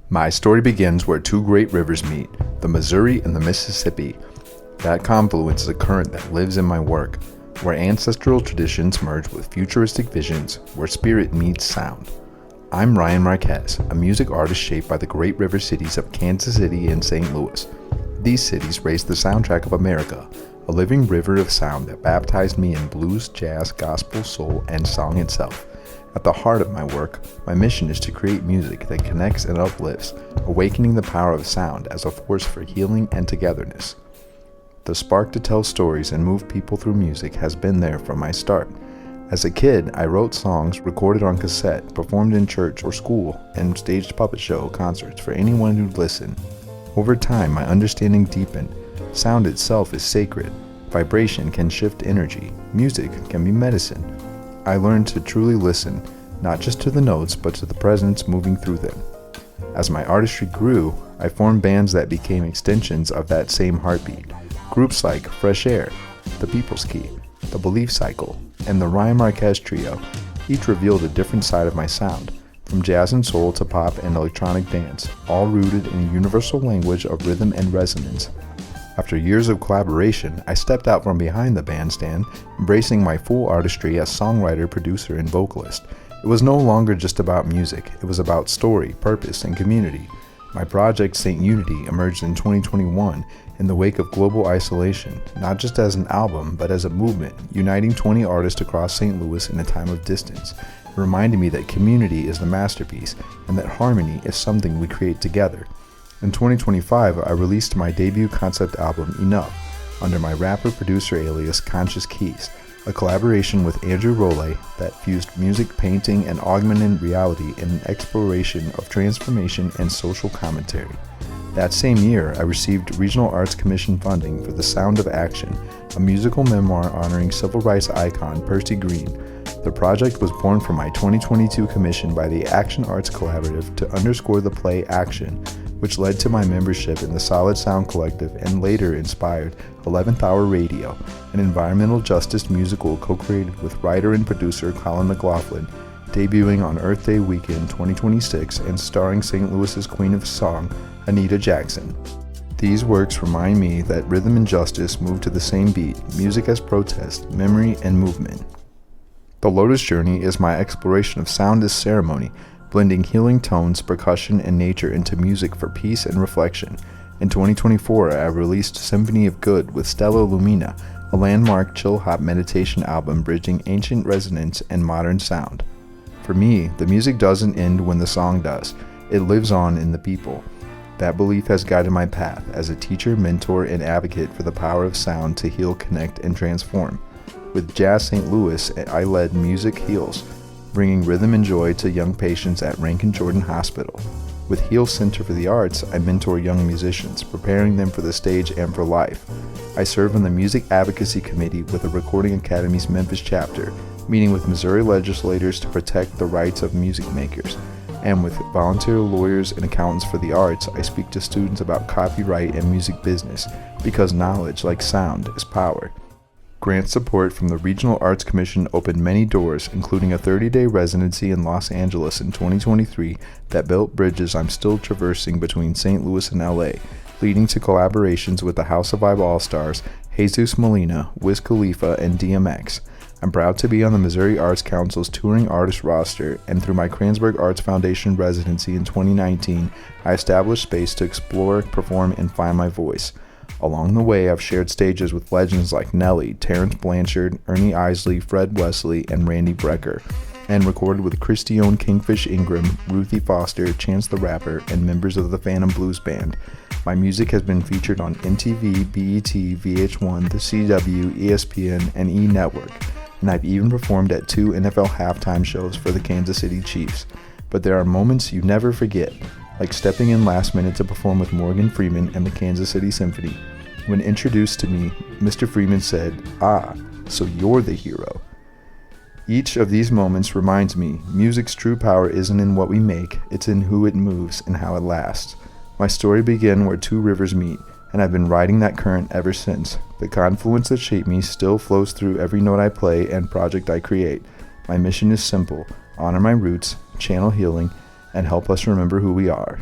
My story begins where two great rivers meet, the Missouri and the Mississippi. That confluence is a current that lives in my work, where ancestral traditions merge with futuristic visions, where spirit meets sound. I'm Ryan Marquez, a music artist shaped by the great river cities of Kansas City and St. Louis. These cities raised the soundtrack of America, a living river of sound that baptized me in blues, jazz, gospel, soul, and song itself. At the heart of my work, my mission is to create music that connects and uplifts, awakening the power of sound as a force for healing and togetherness. The spark to tell stories and move people through music has been there from my start. As a kid, I wrote songs, recorded on cassette, performed in church or school, and staged puppet show concerts for anyone who'd listen. Over time, my understanding deepened. Sound itself is sacred. Vibration can shift energy. Music can be medicine. I learned to truly listen, not just to the notes, but to the presence moving through them. As my artistry grew, I formed bands that became extensions of that same heartbeat. Groups like Fresh Air, The People's Key, The Belief Cycle, and the Ryan Marquez Trio, each revealed a different side of my sound, from jazz and soul to pop and electronic dance, all rooted in a universal language of rhythm and resonance. After years of collaboration, I stepped out from behind the bandstand, embracing my full artistry as songwriter, producer, and vocalist. It was no longer just about music, it was about story, purpose, and community. My project, Saint Unity, emerged in 2021 in the wake of global isolation, not just as an album, but as a movement, uniting 20 artists across St. Louis in a time of distance. It reminded me that community is the masterpiece, and that harmony is something we create together. In 2025, I released my debut concept album, Enough, under my rapper-producer alias Conscious Keys, a collaboration with Andrew Rolay that fused music, painting, and augmented reality in an exploration of transformation and social commentary. That same year, I received Regional Arts Commission funding for The Sound of Action, a musical memoir honoring civil rights icon Percy Green. The project was born from my 2022 commission by the Action Arts Collaborative to underscore the play Action, which led to my membership in the Solid Sound Collective and later inspired 11th Hour Radio, an environmental justice musical co-created with writer and producer Colin McLaughlin, debuting on Earth Day weekend 2026 and starring St. Louis's Queen of Song, Anita Jackson. These works remind me that rhythm and justice move to the same beat, music as protest, memory, and movement. The Lotus Journey is my exploration of sound as ceremony, blending healing tones, percussion, and nature into music for peace and reflection. In 2024, I released Symphony of Good with Stella Lumina, a landmark chill-hop meditation album bridging ancient resonance and modern sound. For me, the music doesn't end when the song does. It lives on in the people. That belief has guided my path as a teacher, mentor, and advocate for the power of sound to heal, connect, and transform. With Jazz St. Louis, I led Music Heals, bringing rhythm and joy to young patients at Rankin Jordan Hospital. With Heal Center for the Arts, I mentor young musicians, preparing them for the stage and for life. I serve on the Music Advocacy Committee with the Recording Academy's Memphis chapter, meeting with Missouri legislators to protect the rights of music makers. And with volunteer lawyers and accountants for the arts, I speak to students about copyright and music business, because knowledge, like sound, is power. Grant support from the Regional Arts Commission opened many doors, including a 30-day residency in Los Angeles in 2023 that built bridges I'm still traversing between St. Louis and LA, leading to collaborations with the House of Vibe All-Stars, Jesus Molina, Wiz Khalifa, and DMX. I'm proud to be on the Missouri Arts Council's touring artist roster, and through my Kransberg Arts Foundation residency in 2019, I established space to explore, perform, and find my voice. Along the way, I've shared stages with legends like Nelly, Terrence Blanchard, Ernie Isley, Fred Wesley, and Randy Brecker, and recorded with Christione Kingfish Ingram, Ruthie Foster, Chance the Rapper, and members of the Phantom Blues Band. My music has been featured on MTV, BET, VH1, The CW, ESPN, and E! Network, and I've even performed at 2 NFL halftime shows for the Kansas City Chiefs. But there are moments you never forget, like stepping in last minute to perform with Morgan Freeman and the Kansas City Symphony. When introduced to me, Mr. Freeman said, "Ah, so you're the hero." Each of these moments reminds me, music's true power isn't in what we make, it's in who it moves and how it lasts. My story began where two rivers meet, and I've been riding that current ever since. The confluence that shaped me still flows through every note I play and project I create. My mission is simple: honor my roots, channel healing, and help us remember who we are.